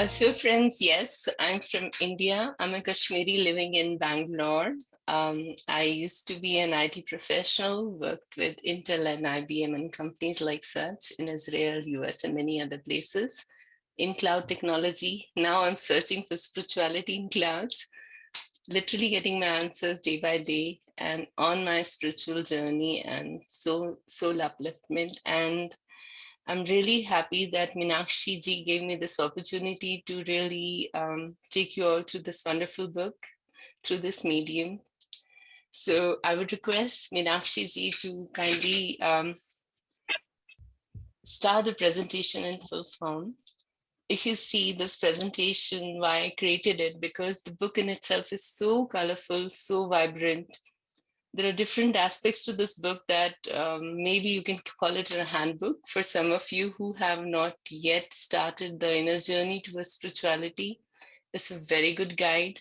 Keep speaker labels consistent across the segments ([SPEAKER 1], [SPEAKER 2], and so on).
[SPEAKER 1] So friends, yes, I'm from India. I'm a Kashmiri living in Bangalore. I used to be an IT professional, worked with Intel and IBM and companies like such in Israel, US, and many other places in cloud technology. Now I'm searching for spirituality in clouds, literally getting my answers day by day and on my spiritual journey and soul upliftment. And I'm really happy that Meenakshi ji gave me this opportunity to really take you all through this wonderful book through this medium. So I would request Meenakshi ji to kindly start the presentation in full form. If you see this presentation, why I created it, because the book in itself is so colorful, so vibrant. There are different aspects to this book that maybe you can call it a handbook for some of you who have not yet started the inner journey towards spirituality. It's a very good guide.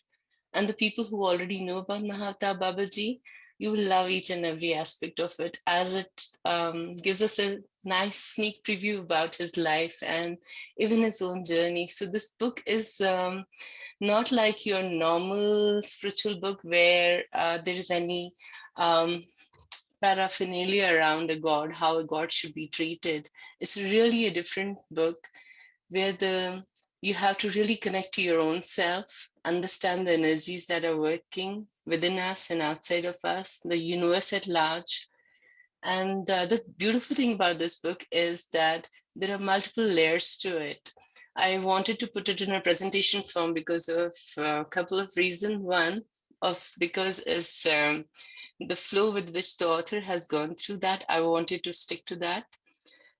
[SPEAKER 1] And the people who already know about Mahavatar Babaji, you will love each and every aspect of it, as it gives us a nice sneak preview about his life and even his own journey. So this book is not like your normal spiritual book where there is any um, paraphernalia around a god, how a god should be treated. It's really a different book where you have to really connect to your own self, understand the energies that are working within us and outside of us, the universe at large. And the beautiful thing about this book is that there are multiple layers to it. I wanted to put it in a presentation form because of a couple of reasons. One of because is the flow with which the author has gone through that. I wanted to stick to that.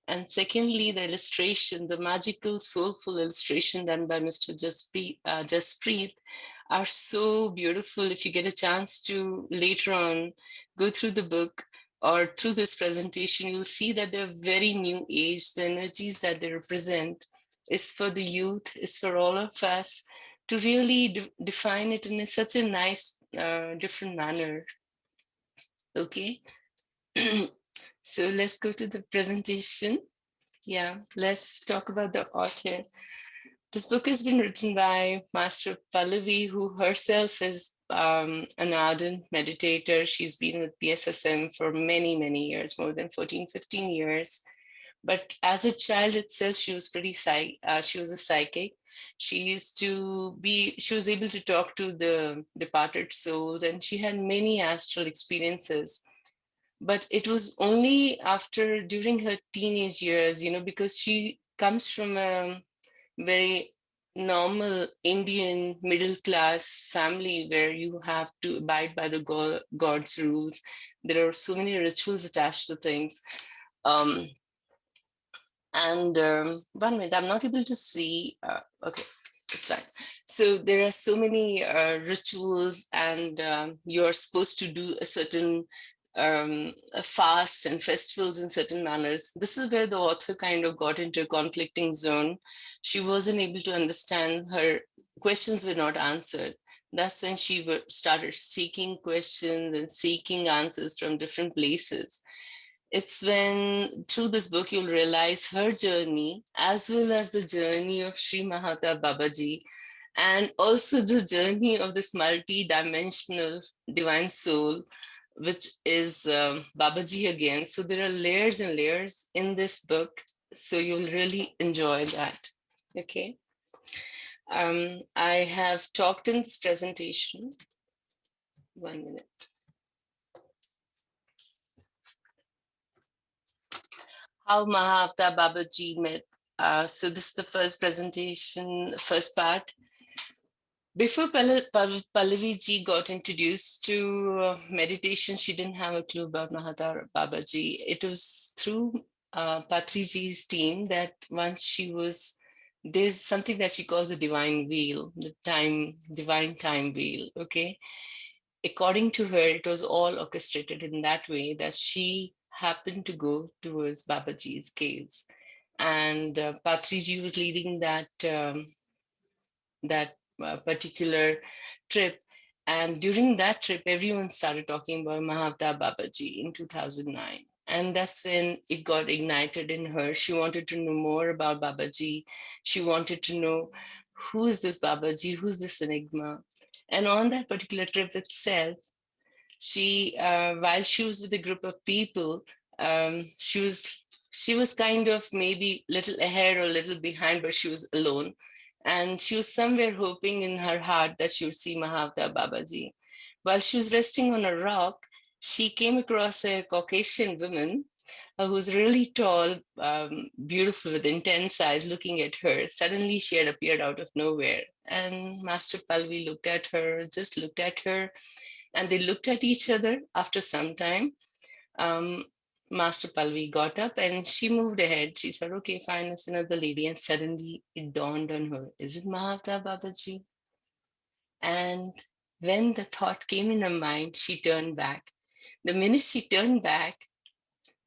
[SPEAKER 1] And secondly, the illustration, the magical, soulful illustration done by Mr. Jaspreet are so beautiful. If you get a chance to later on go through the book or through this presentation, you'll see that they're very new age. The energies that they represent is for the youth, is for all of us to really define it in such a nice, different manner. Okay. So let's go to the presentation. Yeah, let's talk about the author. This book has been written by Master Pallavi, who herself is an ardent meditator. She's been with PSSM for many, many years, more than 14, 15 years. But as a child itself, she was she was a psychic. She was able to talk to the departed souls, and she had many astral experiences. But it was only after during her teenage years, because she comes from a very normal Indian middle class family where you have to abide by the God's rules. There are so many rituals attached to things. Um, and 1 minute, I'm not able to see. Okay, it's right. So there are so many rituals, and you're supposed to do a certain fasts and festivals in certain manners. This is where the author kind of got into a conflicting zone. She wasn't able to understand, her questions were not answered. That's when she started seeking questions and seeking answers from different places. It's when through this book you'll realize her journey as well as the journey of Sri Mahavatar Babaji, and also the journey of this multi-dimensional divine soul, which is Babaji again. So there are layers and layers in this book. So you'll really enjoy that. Okay. I have talked in this presentation. 1 minute. How Mahavatar Babaji met. So this is the first presentation, first part. Before Pallavi ji got introduced to meditation, she didn't have a clue about Mahavatar Babaji. It was through Patri ji's team that once there's something that she calls the divine wheel, divine time wheel, okay? According to her, it was all orchestrated in that way that she happened to go towards Babaji's caves. And Patriji was leading that particular trip. And during that trip, everyone started talking about Mahavatar Babaji in 2009. And that's when it got ignited in her. She wanted to know more about Babaji. She wanted to know who is this Babaji? Who's this enigma? And on that particular trip itself, she, while she was with a group of people, she was kind of maybe little ahead or a little behind, but she was alone. And she was somewhere hoping in her heart that she would see Mahavatar Babaji. While she was resting on a rock, she came across a Caucasian woman who's really tall, beautiful, with intense eyes, looking at her. Suddenly, she had appeared out of nowhere. And Master Palvi looked at her, just looked at her, and they looked at each other. After some time, um, Master Palvi got up and she moved ahead. She said, okay, fine, it's another lady. And suddenly it dawned on her, is it Mahavatar Babaji? And when the thought came in her mind, she turned back. The minute she turned back,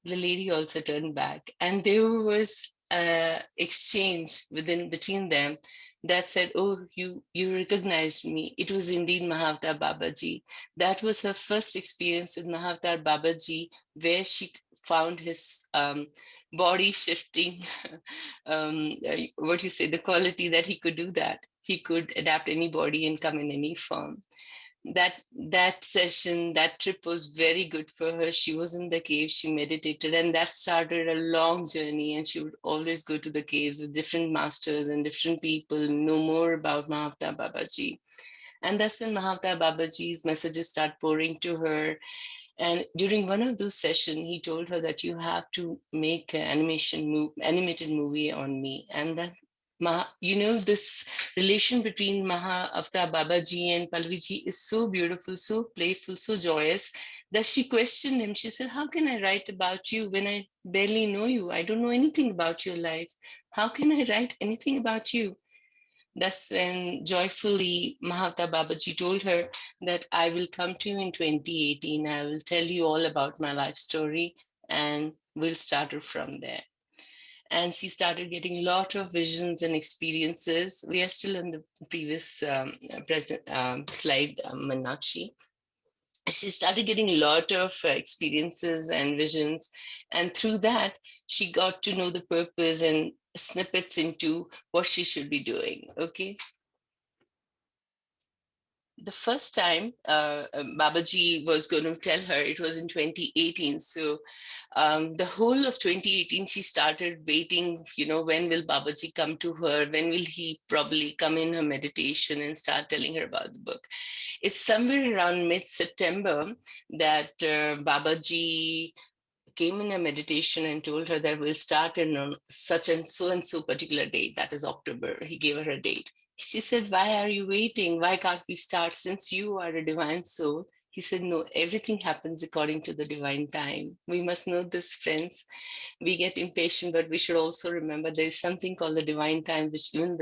[SPEAKER 1] the lady also turned back, and there was a exchange between them that said, oh, you recognized me. It was indeed Mahavatar Babaji. That was her first experience with Mahavatar Babaji, where she found his body shifting, what you say, the quality that he could do that. He could adapt any body and come in any form. That session, that trip was very good for her. She was in the cave, she meditated, and that started a long journey. And she would always go to the caves with different masters and different people, know more about Mahavatar Babaji. And that's when Mahavatar Babaji's messages start pouring to her. And during one of those sessions, he told her that you have to make an animated movie on me. And that, this relation between Mahavatar Babaji and Palviji is so beautiful, so playful, so joyous that she questioned him. She said, how can I write about you when I barely know you? I don't know anything about your life. How can I write anything about you? That's when joyfully Mahavatar Babaji told her that I will come to you in 2018. I will tell you all about my life story and we'll start her from there. And she started getting a lot of visions and experiences. We are still in the previous present slide, Meenakshi. She started getting a lot of experiences and visions. And through that, she got to know the purpose and snippets into what she should be doing. Okay. The first time Babaji was going to tell her, it was in 2018. So the whole of 2018, she started waiting, when will Babaji come to her? When will he probably come in her meditation and start telling her about the book? It's somewhere around mid-September that Babaji came in a meditation and told her that we'll start on such and so particular date, that is October. He gave her a date. She said, why are you waiting? Why can't we start since you are a divine soul? He said, no, everything happens according to the divine time. We must know this, friends. We get impatient, but we should also remember there is something called the divine time, which even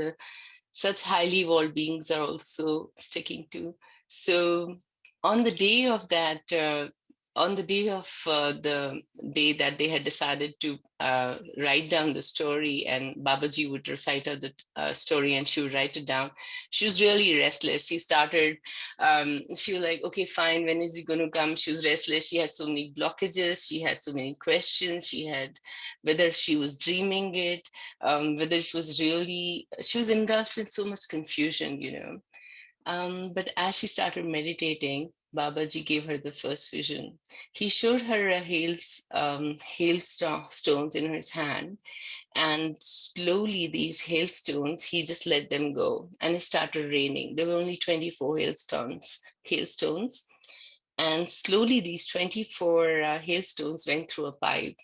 [SPEAKER 1] such highly evolved beings are also sticking to. So on the day of that, the day that they had decided to write down the story, and Babaji would recite her the story and she would write it down, she was really restless. She started, she was like, okay, fine, when is he going to come? She was restless. She had so many blockages. She had so many questions. She had whether she was dreaming it, whether it was really, she was engulfed in so much confusion, But as she started meditating, Babaji gave her the first vision. He showed her a hailstones in his hand, and slowly these hailstones, he just let them go, and it started raining. There were only 24 hailstones, and slowly these 24 hailstones went through a pipe.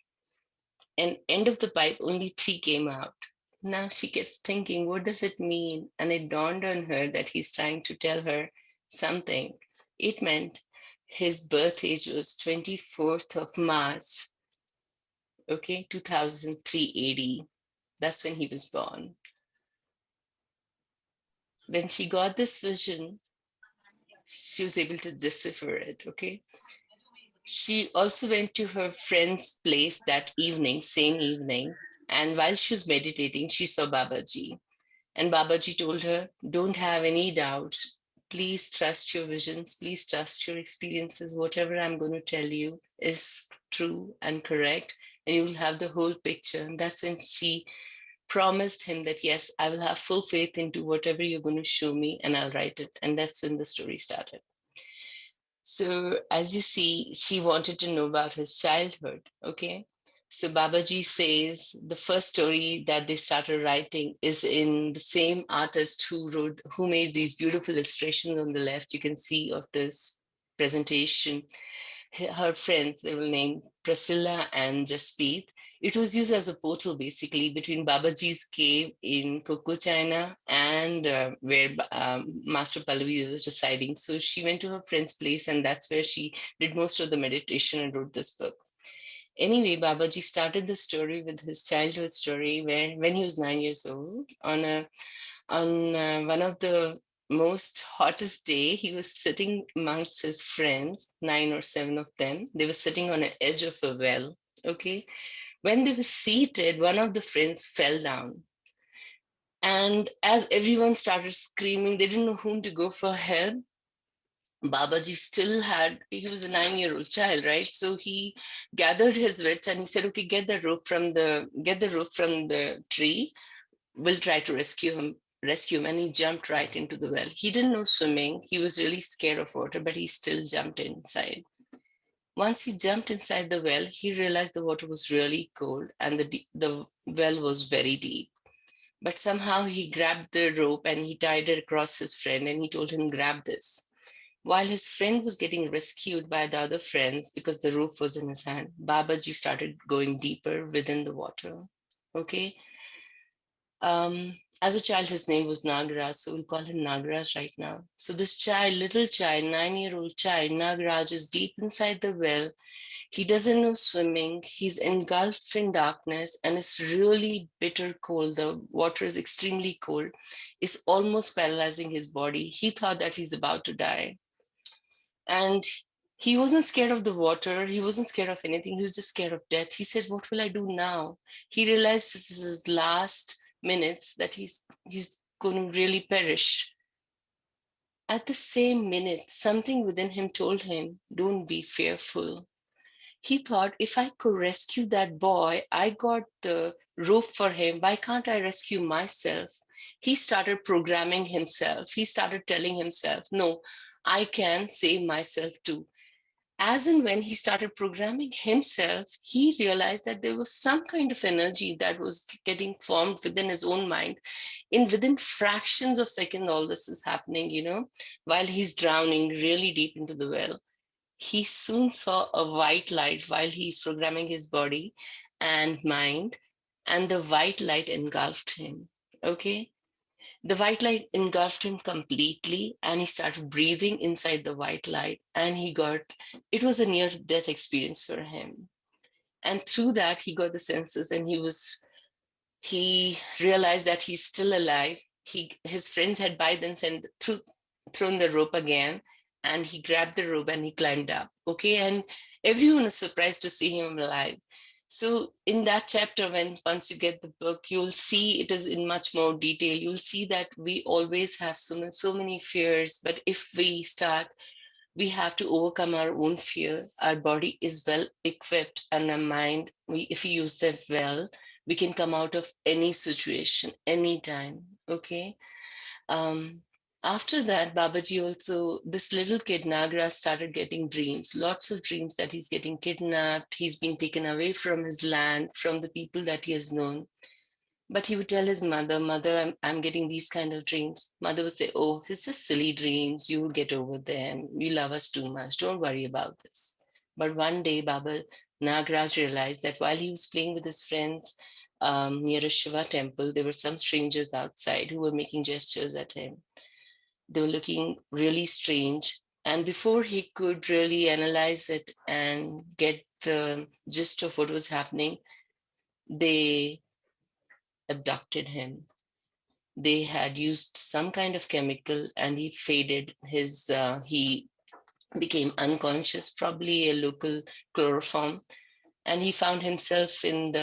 [SPEAKER 1] And end of the pipe, only 3 came out. Now she keeps thinking, what does it mean? And it dawned on her that he's trying to tell her something. It meant his birth age was 24th of March, okay, 2003 AD. That's when he was born. When she got this vision, she was able to decipher it, okay? She also went to her friend's place that evening, same evening. And while she was meditating, she saw Babaji. And Babaji told her, don't have any doubts. Please trust your visions. Please trust your experiences. Whatever I'm going to tell you is true and correct. And you will have the whole picture. And that's when she promised him that, yes, I will have full faith into whatever you're going to show me and I'll write it. And that's when the story started. So as you see, she wanted to know about his childhood. Okay. So Babaji says the first story that they started writing is in the same artist who made these beautiful illustrations on the left. You can see of this presentation. Her friends, they were named Priscilla and Jasprit. It was used as a portal basically between Babaji's cave in Coco, China, and where Master Pallavi was residing. So she went to her friend's place, and that's where she did most of the meditation and wrote this book. Anyway, Babaji started the story with his childhood story where when he was 9 years old, on one of the most hottest day, he was sitting amongst his friends, 9 or 7 of them. They were sitting on the edge of a well. Okay. When they were seated, one of the friends fell down. And as everyone started screaming, they didn't know whom to go for help. Babaji still he was a 9-year-old child, right? So he gathered his wits and he said, okay, get the rope from the tree. We'll try to rescue him. And he jumped right into the well. He didn't know swimming. He was really scared of water, but he still jumped inside. Once he jumped inside the well, he realized the water was really cold and the well was very deep. But somehow he grabbed the rope and he tied it across his friend and he told him, grab this. While his friend was getting rescued by the other friends because the rope was in his hand, Babaji started going deeper within the water. Okay. As a child, his name was Nagaraj, so we'll call him Nagaraj right now. So this little child, 9-year-old child, Nagaraj, is deep inside the well. He doesn't know swimming. He's engulfed in darkness and it's really bitter cold. The water is extremely cold. It's almost paralyzing his body. He thought that he's about to die. And he wasn't scared of the water. He wasn't scared of anything. He was just scared of death. He said, what will I do now? He realized this is his last minutes, that he's going to really perish. At the same minute, something within him told him, don't be fearful. He thought, if I could rescue that boy, I got the rope for him. Why can't I rescue myself? He started programming himself. He started telling himself, no, I can save myself too. As and when he started programming himself, he realized that there was some kind of energy that was getting formed within his own mind. Within fractions of second, all this is happening, while he's drowning really deep into the well. He soon saw a white light while he's programming his body and mind, and the white light engulfed him. Okay. The white light engulfed him completely, and he started breathing inside the white light. And it was a near death experience for him. And through that, he got the senses, and he realized that he's still alive. His friends had by then thrown the rope again, and he grabbed the rope and he climbed up. Okay. And everyone was surprised to see him alive. So in that chapter, once you get the book, you'll see it is in much more detail. You'll see that we always have so many fears, but if we have to overcome our own fear. Our body is well equipped, and our mind, if we use them well, we can come out of any situation, anytime. Okay. Um, After that, Babaji also, this little kid, Nagra, started getting dreams, lots of dreams that he's getting kidnapped, he's being taken away from his land, from the people that he has known. But he would tell his mother, I'm getting these kind of dreams. Mother would say, oh, it's just silly dreams. You will get over them. You love us too much. Don't worry about this. But one day, Baba Nagraj realized that while he was playing with his friends near a Shiva temple, there were some strangers outside who were making gestures at him. They were looking really strange. And before he could really analyze it and get the gist of what was happening, they abducted him. They had used some kind of chemical and he faded. He became unconscious, probably a local chloroform. And he found himself in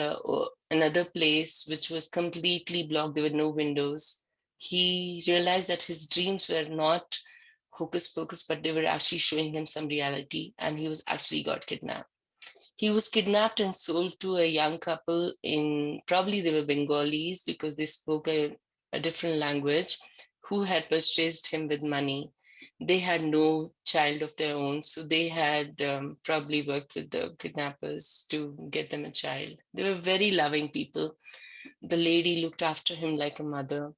[SPEAKER 1] another place which was completely blocked. There were no windows. He realized that his dreams were not hocus pocus, but they were actually showing him some reality. And he was actually got kidnapped. He was kidnapped and sold to a young couple in, probably they were Bengalis because they spoke a different language, who had purchased him with money. They had no child of their own, so they had probably worked with the kidnappers to get them a child. They were very loving people. The lady looked after him like a mother.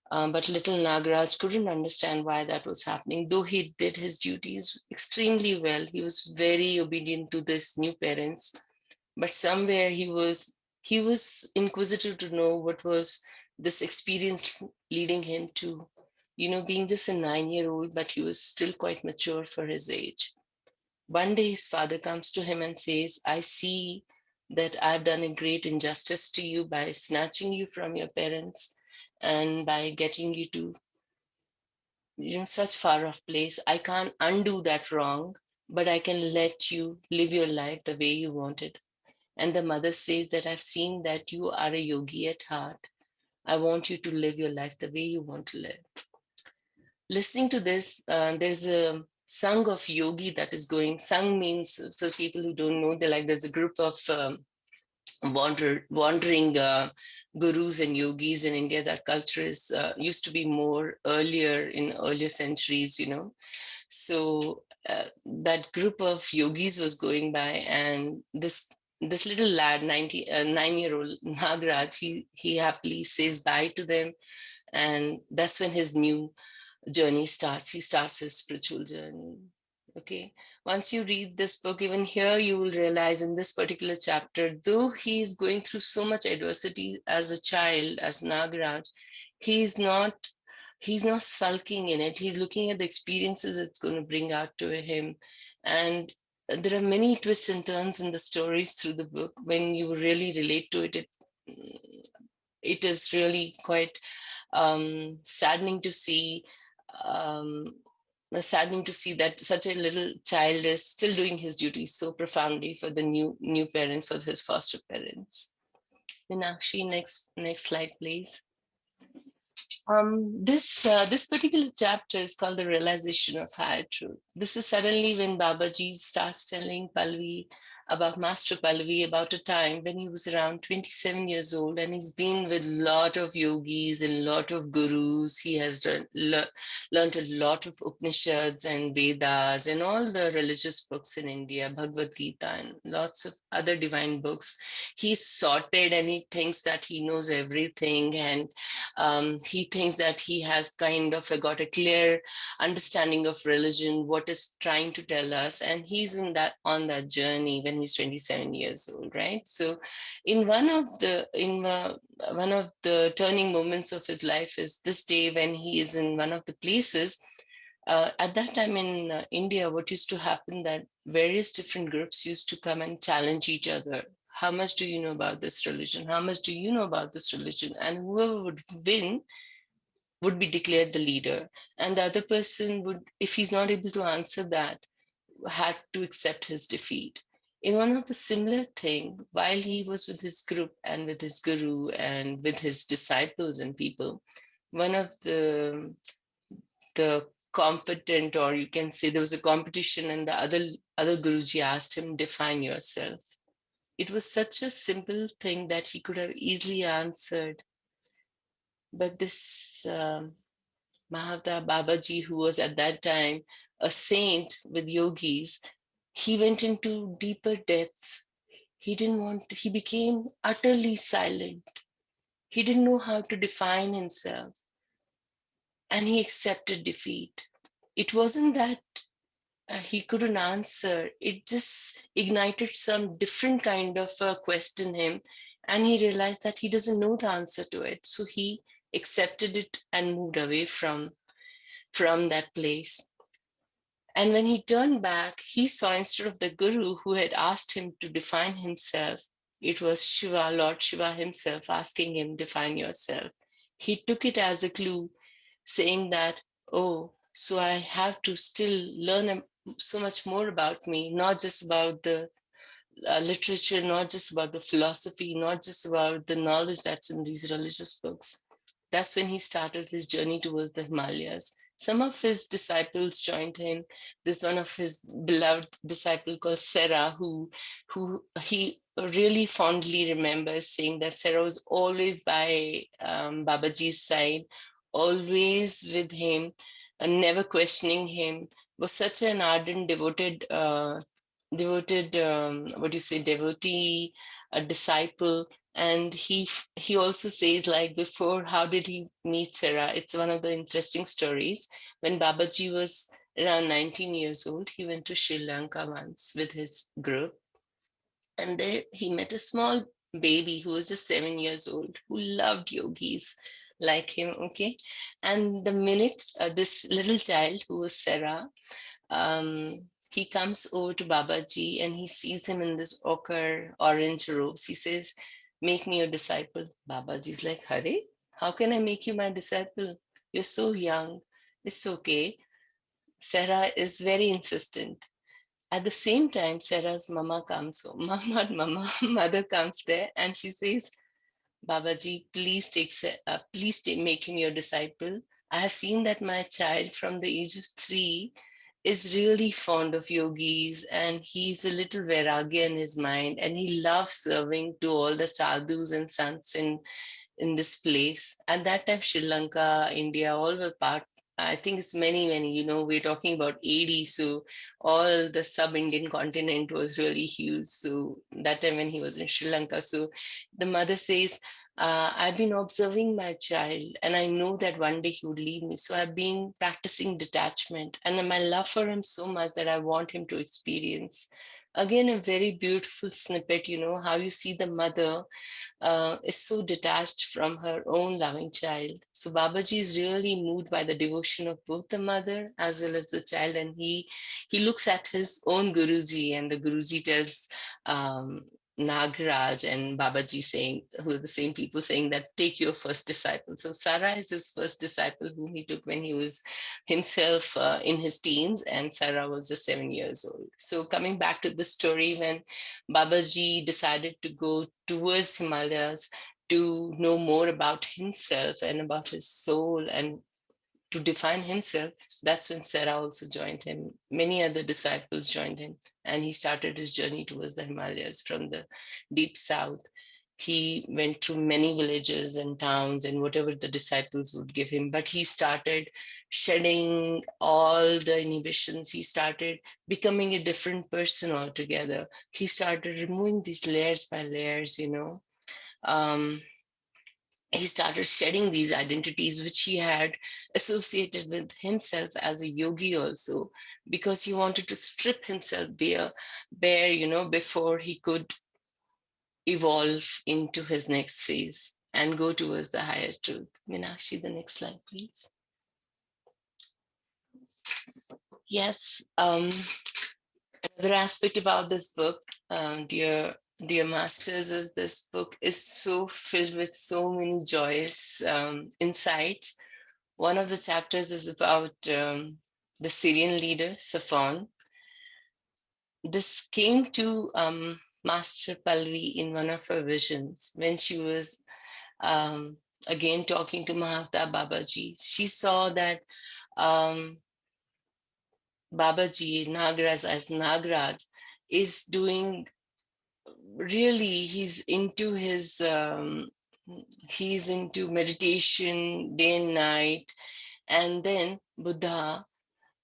[SPEAKER 1] But little Nagaraj couldn't understand why that was happening, though he did his duties extremely well. He was very obedient to this new parents, but somewhere he was inquisitive to know what was this experience leading him to, being just a 9-year old, but he was still quite mature for his age. One day his father comes to him and says, I see that I've done a great injustice to you by snatching you from your parents and by getting you to such far off place. I can't undo that wrong, but I can let you live your life the way you want it. And the mother says that I've seen that you are a yogi at heart. I want you to live your life the way you want to live. Listening to this, there's a sangh of yogi that is going. Sangh means, so people who don't know, they're like, there's a group of wandering gurus and yogis in India. That culture is used to be more earlier in earlier centuries, So that group of yogis was going by, and this little lad, 9-year-old Nagaraj, he happily says bye to them, and that's when his new journey starts. He starts his spiritual journey. Okay. Once you read this book, even here, you will realize in this particular chapter, though he is going through so much adversity as a child, as Nagaraj, he's not sulking in it. He's looking at the experiences it's going to bring out to him. And there are many twists and turns in the stories through the book. When you really relate to it, it is really quite saddening to see. Um, Saddening to see that such a little child is still doing his duties so profoundly for the new parents, for his foster parents. Meenakshi, next slide, please. This particular chapter is called the realization of higher truth. This is suddenly when Babaji starts telling Pallavi about Master Pallavi about a time when he was around 27 years old, and he's been with a lot of yogis and a lot of gurus. He has learned a lot of Upanishads and Vedas and all the religious books in India, Bhagavad Gita and lots of other divine books. He's sorted and he thinks that he knows everything, and he thinks that he has kind of got a clear understanding of religion, what is trying to tell us, and he's on that journey when he's 27 years old, right? So in one of the turning moments of his life is this day when he is in one of the places. At that time in India, what used to happen that various different groups used to come and challenge each other. How much do you know about this religion? How much do you know about this religion? And whoever would win would be declared the leader. And the other person would, if he's not able to answer that, had to accept his defeat. In one of the similar thing, while he was with his group and with his guru and with his disciples and people, one of the competent, or you can say there was a competition, and the other Guruji asked him, define yourself. It was such a simple thing that he could have easily answered. But this Mahavatar Babaji, who was at that time a saint with yogis, he went into deeper depths. He became utterly silent. He didn't know how to define himself. And he accepted defeat. It wasn't that he couldn't answer, it just ignited some different kind of a quest in him. And he realized that he doesn't know the answer to it. So he accepted it and moved away from that place. And when he turned back, he saw, instead of the guru who had asked him to define himself, it was Shiva, Lord Shiva himself, asking him, define yourself. He took it as a clue, saying that, oh, so I have to still learn so much more about me, not just about the literature, not just about the philosophy, not just about the knowledge that's in these religious books. That's when he started his journey towards the Himalayas. Some of his disciples joined him. There's one of his beloved disciple called Sarah, who he really fondly remembers saying that Sarah was always by Babaji's side, always with him, and never questioning him. Was such an ardent, devoted, what do you say, devotee, a disciple. And he also says, like, before, how did he meet Sarah? It's one of the interesting stories. When Babaji was around 19 years old, he went to Sri Lanka once with his group, and there he met a small baby who was just 7 years old, who loved yogis like him. Okay, and the minute this little child, who was Sarah, he comes over to Babaji and he sees him in this ochre orange robes. He says, "Make me your disciple." Babaji's like, "Hare, how can I make you my disciple? You're so young." It's okay. Sarah is very insistent. At the same time, Sarah's mama comes home. Not mama, mother comes there, and she says, "Babaji, please make him your disciple. I have seen that my child from the age of 3 is really fond of yogis, and he's a little vairagya in his mind, and he loves serving to all the sadhus and sants in this place." At that time, Sri Lanka, India, all were part. I think it's many, we're talking about AD. So all the sub-Indian continent was really huge. So that time when he was in Sri Lanka. So the mother says, "I've been observing my child, and I know that one day he would leave me. So I've been practicing detachment, and my love for him so much that I want him to experience." Again, a very beautiful snippet, how you see the mother is so detached from her own loving child. So Babaji is really moved by the devotion of both the mother as well as the child, and he looks at his own Guruji, and the Guruji tells Nagraj and Babaji, saying, who are the same people, saying that, "Take your first disciple." So Sarah is his first disciple, whom he took when he was himself in his teens, and Sarah was just 7 years old. So coming back to the story, when Babaji decided to go towards Himalayas to know more about himself and about his soul and to define himself, that's when Sarah also joined him. Many other disciples joined him, and he started his journey towards the Himalayas from the deep south. He went through many villages and towns and whatever the disciples would give him, but he started shedding all the inhibitions. He started becoming a different person altogether. He started removing these layers by layers. Um, he started shedding these identities which he had associated with himself as a yogi also, because he wanted to strip himself bare, before he could evolve into his next phase and go towards the higher truth. Meenakshi, the next slide, please. Yes. Another aspect about this book, dear masters, is this book is so filled with so many joyous insights. One of the chapters is about the Syrian leader, Safon. This came to Master Palvi in one of her visions when she was again talking to Mahavatar Babaji. She saw that Babaji, Nagraj as Nagraj, is doing really, he's into meditation day and night. And then Buddha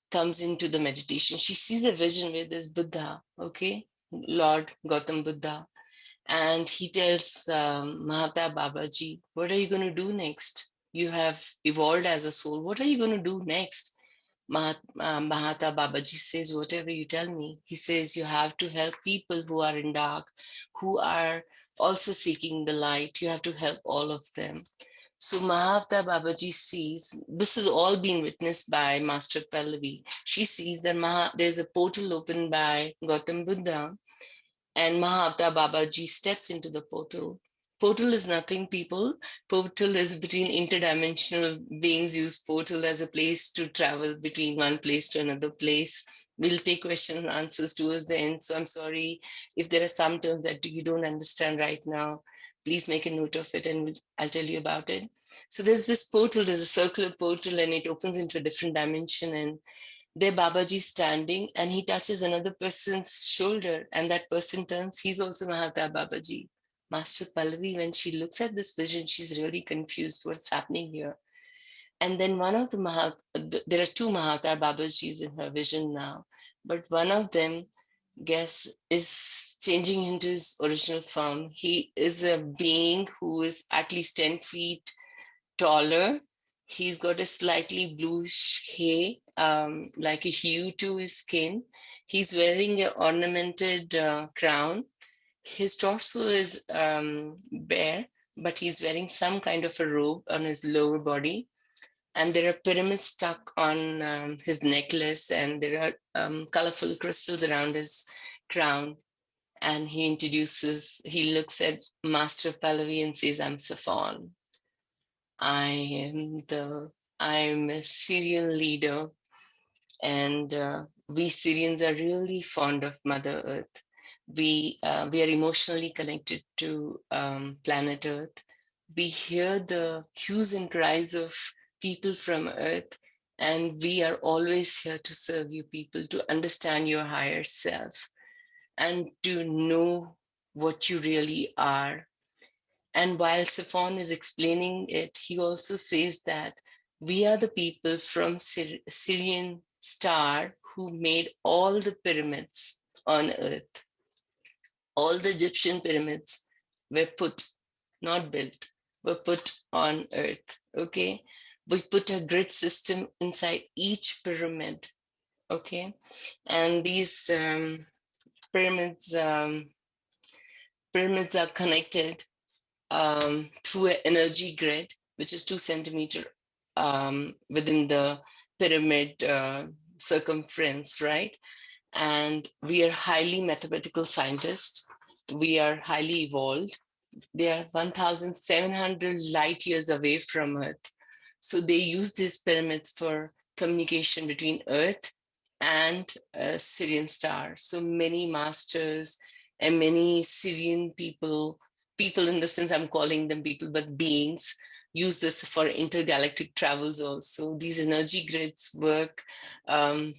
[SPEAKER 1] comes into the meditation. She sees a vision where there's Buddha, okay, Lord Gautam Buddha. And he tells Mahavatar Babaji, "What are you going to do next? You have evolved as a soul. What are you going to do next?" Mahavatar Babaji says, "Whatever you tell me." He says, "You have to help people who are in dark, who are also seeking the light. You have to help all of them." So Mahavatar Babaji sees, this is all being witnessed by Master Pallavi. She sees that there's a portal opened by Gautam Buddha, and Mahavatar Babaji steps into the portal. Portal is nothing, people. Portal is between interdimensional beings. Use portal as a place to travel between one place to another place. We'll take questions and answers towards the end. So I'm sorry if there are some terms that you don't understand right now. Please make a note of it and I'll tell you about it. So there's this portal, there's a circular portal, and it opens into a different dimension. And there Babaji standing, and he touches another person's shoulder, and that person turns, he's also Mahavatar Babaji. Master Pallavi, when she looks at this vision, she's really confused what's happening here. And then one of there are two Mahavatar Babajis in her vision now, but one of them, guess, is changing into his original form. He is a being who is at least 10 feet taller. He's got a slightly bluish hair, like a hue to his skin. He's wearing an ornamented crown. His torso is bare, but he's wearing some kind of a robe on his lower body. And there are pyramids stuck on his necklace, and there are colorful crystals around his crown. And he looks at Master Pallavi and says, I'm Saffron. I'm a Syrian leader, and we Syrians are really fond of Mother Earth. We are emotionally connected to planet Earth. We hear the hues and cries of people from Earth, and we are always here to serve you people, to understand your higher self, and to know what you really are. And while Saffron is explaining it, he also says that we are the people from Syrian star who made all the pyramids on Earth. All the Egyptian pyramids were not built, were put on Earth, okay? We put a grid system inside each pyramid, okay? And these pyramids are connected through an energy grid, which is 2 centimeters within the pyramid circumference, right? And we are highly mathematical scientists. We are highly evolved. They are 1,700 light years away from Earth. So they use these pyramids for communication between Earth and a Syrian star. So many masters and many Syrian people in the sense I'm calling them people, but beings, use this for intergalactic travels also. These energy grids work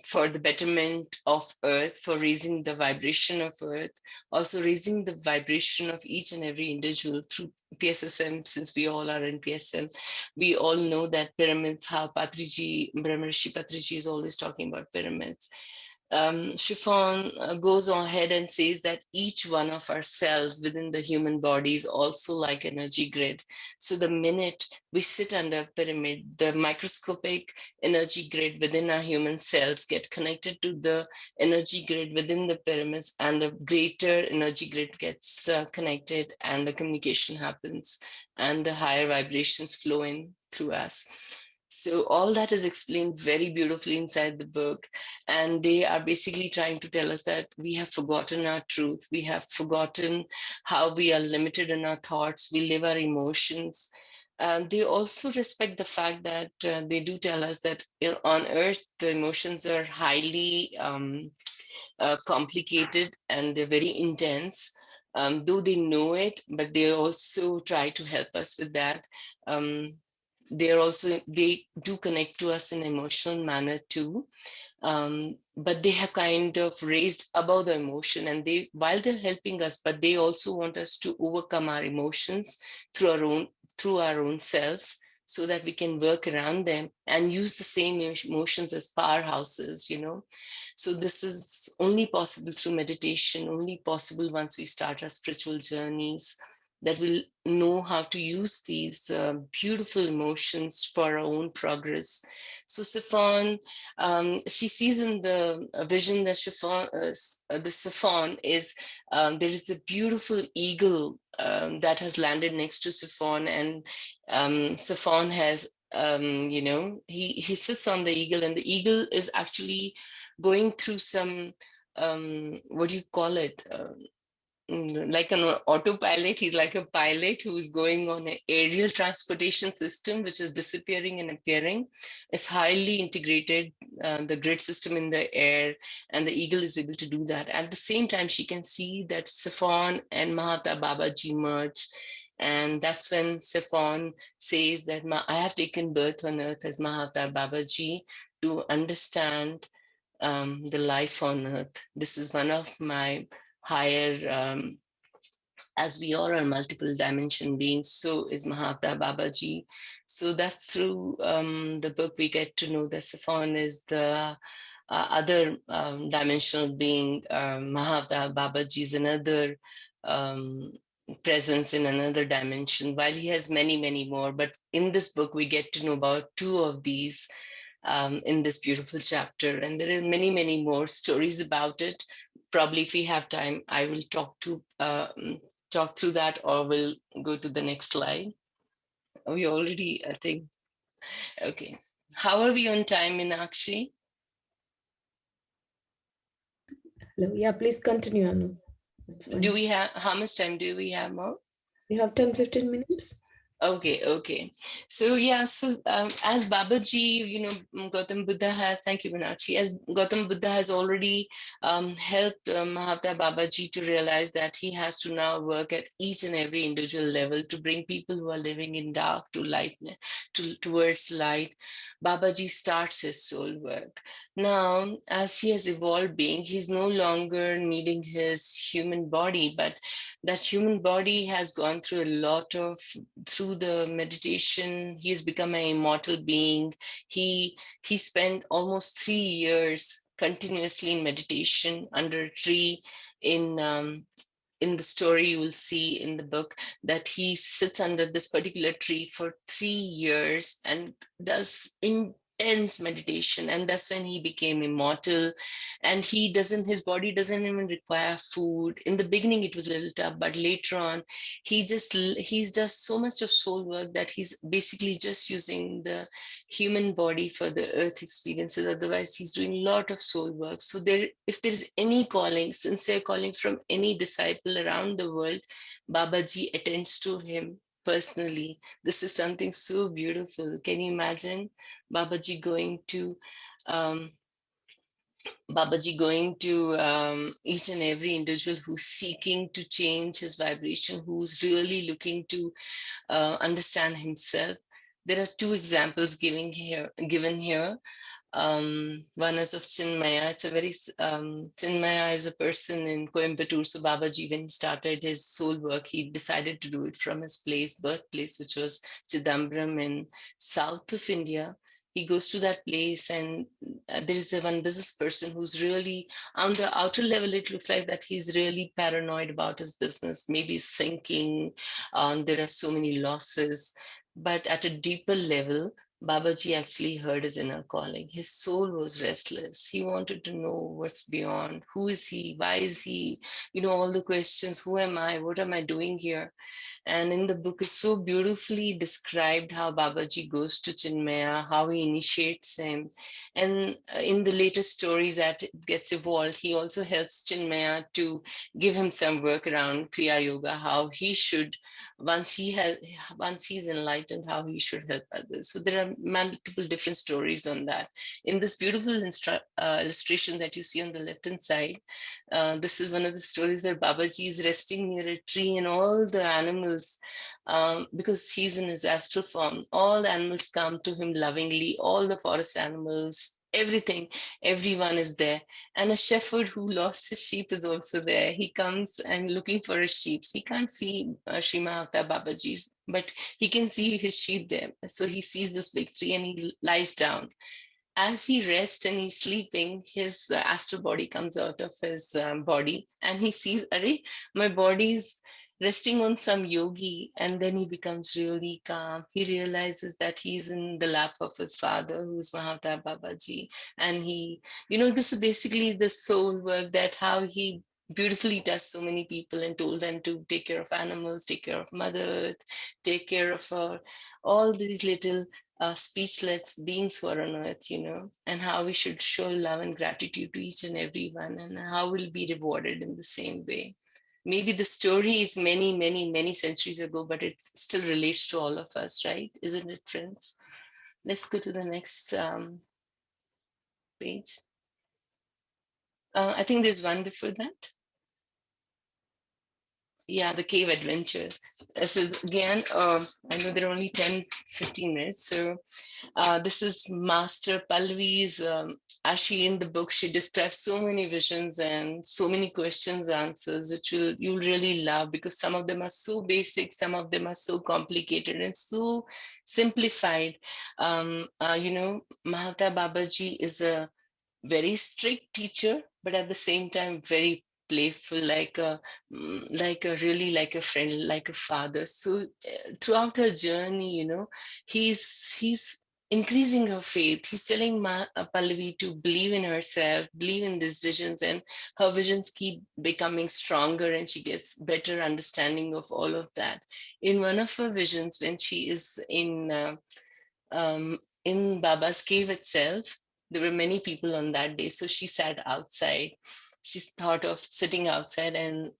[SPEAKER 1] for the betterment of Earth, for raising the vibration of Earth, also raising the vibration of each and every individual through PSSM. Since we all are in PSM, we all know that pyramids, how Brahmarshi Patriji is always talking about pyramids. Chiffon goes on ahead and says that each one of our cells within the human body is also like energy grid. So the minute we sit under a pyramid, the microscopic energy grid within our human cells get connected to the energy grid within the pyramids, and the greater energy grid gets connected, and the communication happens, and the higher vibrations flow in through us. So all that is explained very beautifully inside the book. And they are basically trying to tell us that we have forgotten our truth. We have forgotten how we are limited in our thoughts. We live our emotions. They also respect the fact that they do tell us that on Earth, the emotions are highly complicated, and they're very intense. Though they know it, but they also try to help us with that. They do connect to us in an emotional manner too, but they have kind of raised above the emotion, and while they're helping us, but they also want us to overcome our emotions through our own selves, so that we can work around them and use the same emotions as powerhouses. So this is only possible through meditation, only possible once we start our spiritual journeys, that we'll know how to use these beautiful emotions for our own progress. So Saffron, she sees in the vision that the Saffron is, there is a beautiful eagle that has landed next to Saffron, and Saffron has, he sits on the eagle, and the eagle is actually going through some, what do you call it? Like an autopilot. He's like a pilot who's going on an aerial transportation system, which is disappearing and appearing. It's highly integrated, the grid system in the air, and the eagle is able to do that. At the same time, she can see that Saffron and Mahavatar Babaji merge, And that's when Siphon says that I have taken birth on earth as Mahavatar Babaji to understand the life on earth. This is one of my higher, as we all are multiple dimension beings, so is Mahavatar Babaji. So that's through the book we get to know that Siphon is the other dimensional being. Mahavatar Babaji is another um, presence in another dimension, while he has many, many more. But in this book, we get to know about two of these in this beautiful chapter. And there are many, many more stories about it. Probably if we have time, I will talk through that, or we'll go to the next slide. We already, I think, okay. How are we on time, Meenakshi?
[SPEAKER 2] Hello. Yeah, please continue, Anu.
[SPEAKER 1] Do we have, how much time do we have more?
[SPEAKER 2] You have 10-15 minutes.
[SPEAKER 1] Okay. So yeah, so as Babaji, Gautam Buddha has, thank you, Meenakshi, as Gautam Buddha has already helped Mahavatar Babaji to realize that he has to now work at each and every individual level to bring people who are living in dark to light, towards light. Babaji starts his soul work. Now, as he has evolved being, he's no longer needing his human body, but that human body has gone through a lot of, through the meditation, he has become an immortal being. He spent almost 3 years continuously in meditation under a tree. In the story, you will see in the book that he sits under this particular tree for 3 years and does intense meditation, and that's when he became immortal. And his body doesn't even require food. In the beginning it was a little tough, but later on he's does so much of soul work that he's basically just using the human body for the earth experiences. Otherwise he's doing a lot of soul work. So if there is any calling, sincere calling from any disciple around the world, Babaji attends to him personally. This is something so beautiful. Can you imagine Babaji going to um, each and every individual who's seeking to change his vibration, who's really looking to understand himself? There are two examples given here. One is of Chinmaya. Chinmaya is a person in Coimbatore. So Babaji, when he started his soul work, he decided to do it from his birthplace, which was Chidambaram in south of India. He goes to that place, and there is one business person who's really, on the outer level, it looks like that he's really paranoid about his business, maybe sinking. There are so many losses. But at a deeper level, Babaji actually heard his inner calling. His soul was restless. He wanted to know what's beyond. Who is he? Why is he? All the questions. Who am I? What am I doing here? And in the book is so beautifully described how Babaji goes to Chinmaya, how he initiates him. And in the later stories that it gets evolved, he also helps Chinmaya to give him some work around Kriya Yoga, how he should, once he's enlightened, how he should help others. So there are multiple different stories on that. In this beautiful illustration that you see on the left-hand side, this is one of the stories where Babaji is resting near a tree, and all the animals, because he's in his astral form, all the animals come to him lovingly, all the forest animals, everything, everyone is there. And a shepherd who lost his sheep is also there. He comes and looking for his sheep. He can't see Sri Mahavatar Babaji, but he can see his sheep there. So he sees this big tree and he lies down. As he rests and he's sleeping, his astral body comes out of his body, and he sees, Arey, my body's resting on some yogi. And then he becomes really calm. He realizes that he's in the lap of his father, who's Mahavatar Babaji. And this is basically the soul work, that how he beautifully touched so many people and told them to take care of animals, take care of Mother Earth, take care of all these little speechless beings who are on earth, and how we should show love and gratitude to each and every one, and how we'll be rewarded in the same way. Maybe the story is many, many, many centuries ago, but it still relates to all of us, right? Isn't it, friends? Let's go to the next page. I think there's one before that. Yeah, the cave adventures. This is again, I know there are only 10-15 minutes. So this is Master Pallavi's, as she in the book, she describes so many visions and so many questions, answers, which you'll really love, because some of them are so basic, some of them are so complicated and so simplified. Mahavatar Babaji is a very strict teacher, but at the same time very playful, like a friend, like a father. So throughout her journey, he's increasing her faith. He's telling Pallavi to believe in herself, believe in these visions, and her visions keep becoming stronger, and she gets better understanding of all of that. In one of her visions, when she is in Baba's cave itself, there were many people on that day. So she sat outside. She thought of sitting outside, and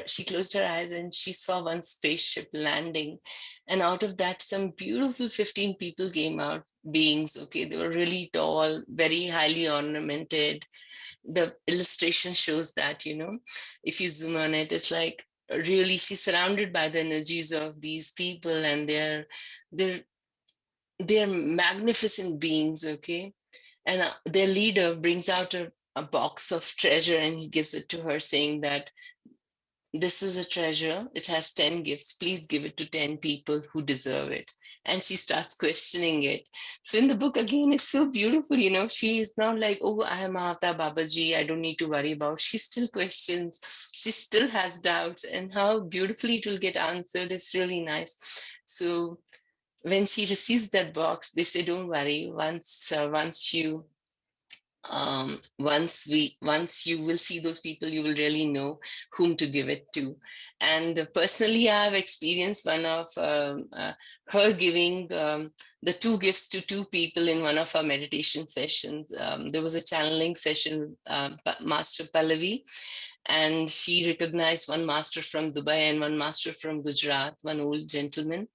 [SPEAKER 1] she closed her eyes and she saw one spaceship landing. And out of that, some beautiful 15 people came out, beings. Okay, they were really tall, very highly ornamented. The illustration shows that, if you zoom on it, it's like really she's surrounded by the energies of these people, and they're they're magnificent beings, okay? And their leader brings out a box of treasure, and he gives it to her, saying that this is a treasure. It has 10 gifts. Please give it to 10 people who deserve it. And she starts questioning it. So in the book, again, it's so beautiful. She is not like, oh, I am Mahavatar Babaji, I don't need to worry about. She still questions. She still has doubts. And how beautifully it will get answered is really nice. So when she receives that box, they say, don't worry, once you will see those people, you will really know whom to give it to. And personally, I have experienced one of her giving the two gifts to two people in one of our meditation sessions. There was a channeling session, Master Pallavi, and she recognized one master from Dubai and one master from Gujarat, one old gentleman,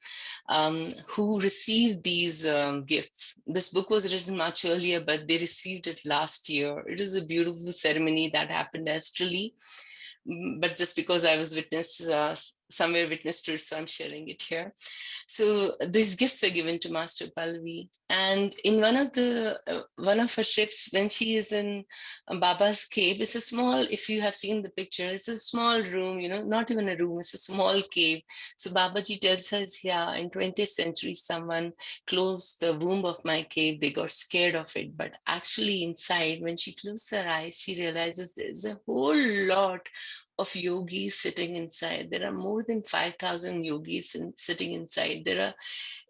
[SPEAKER 1] who received these gifts. This book was written much earlier, but they received it last year. It is a beautiful ceremony that happened astrally, but just because I was somewhere witness to it, so I'm sharing it here. So these gifts were given to Master Pallavi, and in one of her trips, when she is in Baba's cave, it's a small. If you have seen the picture, it's a small room. Not even a room. It's a small cave. So Babaji tells her, "Yeah, in 20th century, someone closed the womb of my cave. They got scared of it, but actually inside, when she closed her eyes, she realizes there's a whole lot of yogis sitting inside. There are more than 5,000 yogis sitting inside. There are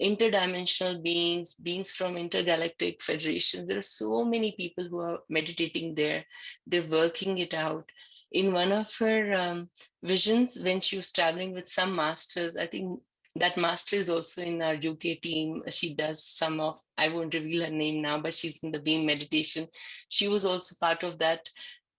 [SPEAKER 1] interdimensional beings from intergalactic federations. There are so many people who are meditating there. They're working it out. In one of her visions, when she was traveling with some masters, I think that master is also in our UK team. She does some of, I won't reveal her name now, but she's in the beam meditation. She was also part of that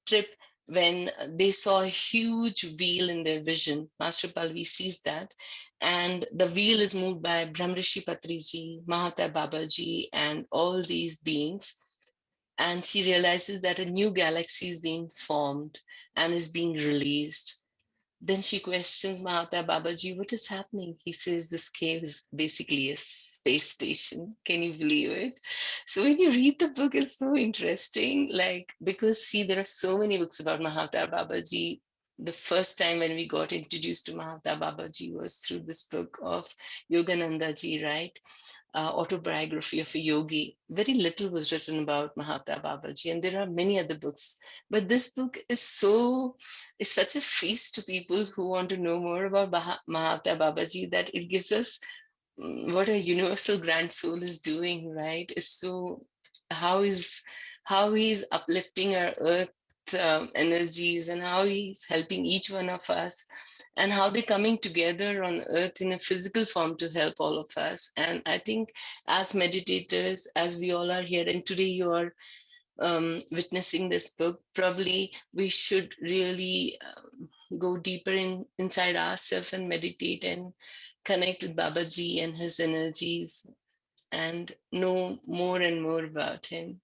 [SPEAKER 1] trip. When they saw a huge wheel in their vision, Master Pallavi sees that, and the wheel is moved by Brahmrishi Patriji, Mahavatar Babaji, and all these beings. And she realizes that a new galaxy is being formed and is being released. Then she questions Mahavatar Babaji, what is happening? He says this cave is basically a space station. Can you believe it? So when you read the book, it's so interesting. Because see, there are so many books about Mahavatar Babaji. The first time when we got introduced to Mahavatar Babaji was through this book of Yogananda ji, right? Autobiography of a yogi. Very little was written about Mahavatar Babaji, and there are many other books. But this book is such a feast to people who want to know more about Mahavatar Babaji, that it gives us what a universal grand soul is doing, right? Is so how is how he's uplifting our earth energies, and how he's helping each one of us, and how they're coming together on earth in a physical form to help all of us. And I think as meditators, as we all are here, and today you are witnessing this book, probably we should really go deeper inside ourselves and meditate and connect with Babaji and his energies and know more and more about him.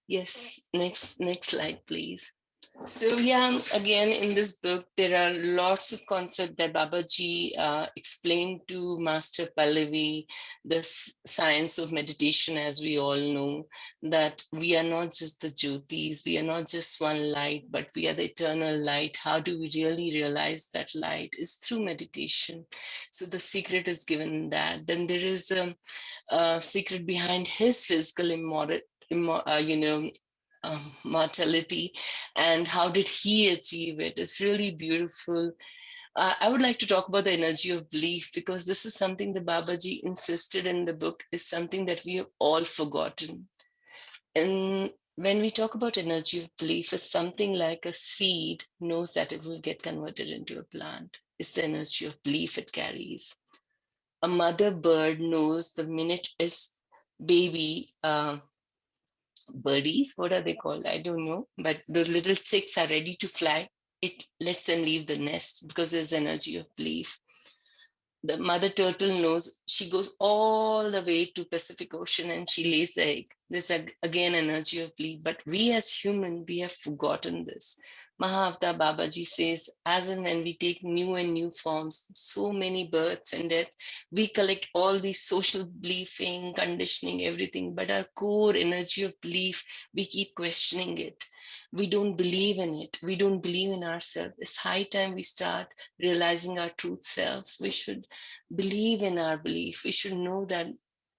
[SPEAKER 1] Yes, next slide, please. So yeah, again, in this book, there are lots of concepts that Babaji explained to Master Pallavi, the science of meditation, as we all know, that we are not just the Jyotis, we are not just one light, but we are the eternal light. How do we really realize that light is through meditation? So the secret is given in that. Then there is a secret behind his physical mortality, and how did he achieve it. It's really beautiful. I would like to talk about the energy of belief, because this is something that Babaji insisted in the book, is something that we have all forgotten. And when we talk about energy of belief, it's something like a seed knows that it will get converted into a plant. It's the energy of belief it carries. A mother bird knows the minute its baby birdies, what are they called? I don't know. But the little chicks are ready to fly. It lets them leave the nest because there's energy of belief. The mother turtle knows, she goes all the way to Pacific Ocean and she lays the egg. There's again energy of belief. But we as human, we have forgotten this. Mahavatar Babaji says, as and when we take new and new forms, so many births and death, we collect all these social beliefing, conditioning, everything, but our core energy of belief, we keep questioning it. We don't believe in it. We don't believe in ourselves. It's high time we start realizing our truth self. We should believe in our belief. We should know that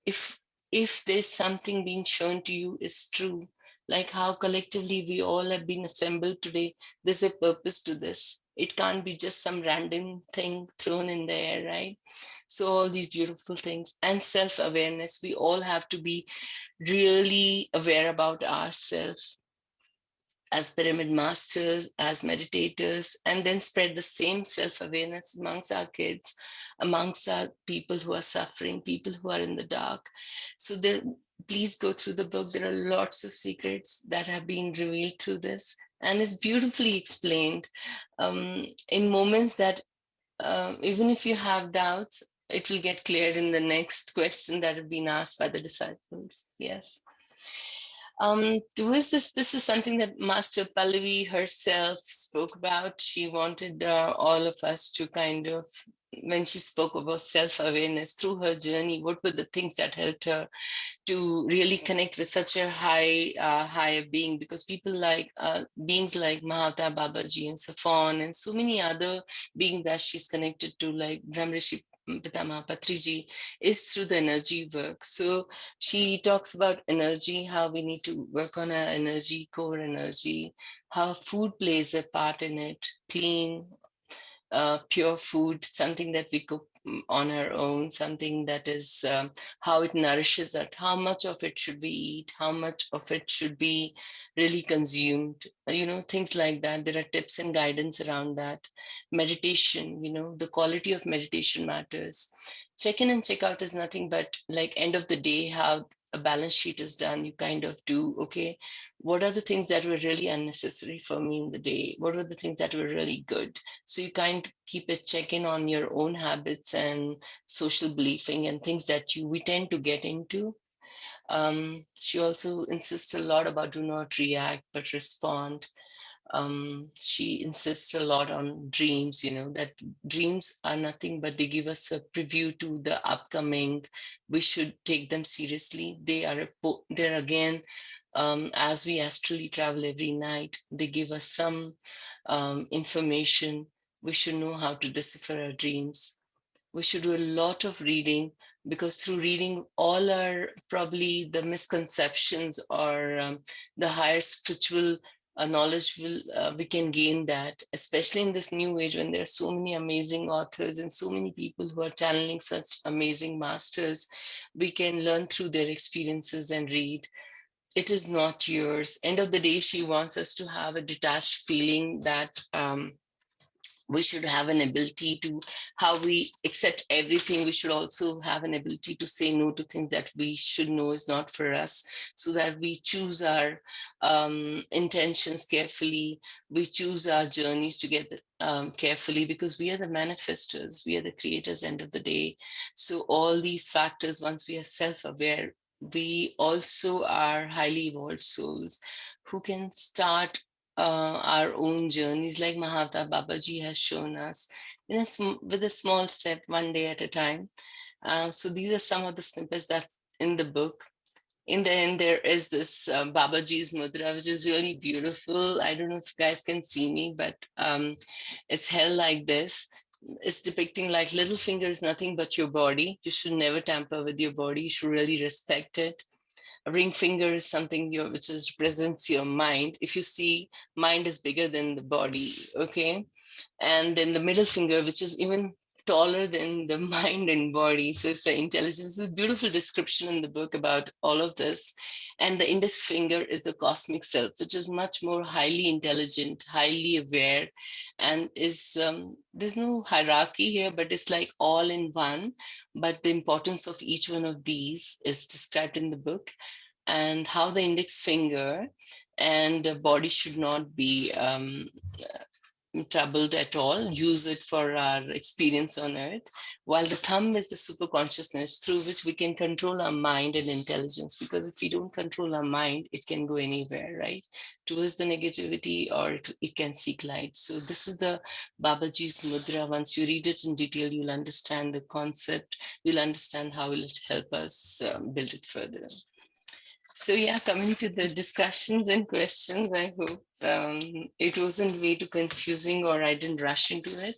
[SPEAKER 1] if if there's something being shown to you is true, like how collectively we all have been assembled today, there's a purpose to this. It can't be just some random thing thrown in the air, right? So all these beautiful things, and self-awareness, we all have to be really aware about ourselves as pyramid masters, as meditators, and then spread the same self-awareness amongst our kids, amongst our people who are suffering, people who are in the dark. So there, please go through the book. There are lots of secrets that have been revealed through this, and it's beautifully explained in moments that even if you have doubts, it will get cleared in the next question that have been asked by the disciples. Yes. This is something that Master Pallavi herself spoke about. She wanted all of us to kind of, when she spoke about self-awareness through her journey, what were the things that helped her to really connect with such a higher being? Because people like beings like Mahavatar Babaji and Safon and so many other beings that she's connected to, like Brahmrishi Pitama Patriji, is through the energy work. So she talks about energy, how we need to work on our energy, core energy, how food plays a part in it, clean, pure food, something that we cook on our own, something that is how it nourishes us, how much of it should we eat, how much of it should be really consumed, things like that. There are tips and guidance around that. Meditation, the quality of meditation matters. Check in and check out is nothing but like end of the day, how a balance sheet is done. You kind of do, okay, what are the things that were really unnecessary for me in the day? What were the things that were really good? So you kind of keep a check-in on your own habits and social beliefing and things that we tend to get into. She also insists a lot about do not react, but respond. She insists a lot on dreams, that dreams are nothing but they give us a preview to the upcoming. We should take them seriously. They're again, as we astrally travel every night, they give us some information. We should know how to decipher our dreams. We should do a lot of reading, because through reading, all our probably the misconceptions or the higher spiritual knowledge we can gain that, especially in this new age when there are so many amazing authors and so many people who are channeling such amazing masters. We can learn through their experiences and read. It is not yours. End of the day, she wants us to have a detached feeling that we should have an ability to, how we accept everything, we should also have an ability to say no to things that we should know is not for us, so that we choose our intentions carefully, we choose our journeys together carefully, because we are the manifestors, we are the creators end of the day. So all these factors, once we are self-aware, we also are highly evolved souls who can start our own journeys, like Mahavatar Babaji has shown us, with a small step, one day at a time. So these are some of the snippets that's in the book. In the end, there is this Babaji's mudra, which is really beautiful. I don't know if you guys can see me, but it's held like this. It's depicting like little finger is nothing but your body. You should never tamper with your body. You should really respect it. A ring finger is something which represents your mind. If you see, mind is bigger than the body, okay? And then the middle finger, which is even taller than the mind and body. So it's the intelligence. It's a beautiful description in the book about all of this. And the index finger is the cosmic self, which is much more highly intelligent, highly aware, and is there's no hierarchy here, but it's like all in one. But the importance of each one of these is described in the book, and how the index finger and the body should not be troubled at all, use it for our experience on earth, while the thumb is the super consciousness through which we can control our mind and intelligence. Because if we don't control our mind, it can go anywhere, right? Towards the negativity, or it can seek light. So this is the Babaji's mudra. Once you read it in detail, you'll understand the concept, you'll understand how it will help us build it further. So yeah, coming to the discussions and questions, I hope it wasn't way too confusing or I didn't rush into it.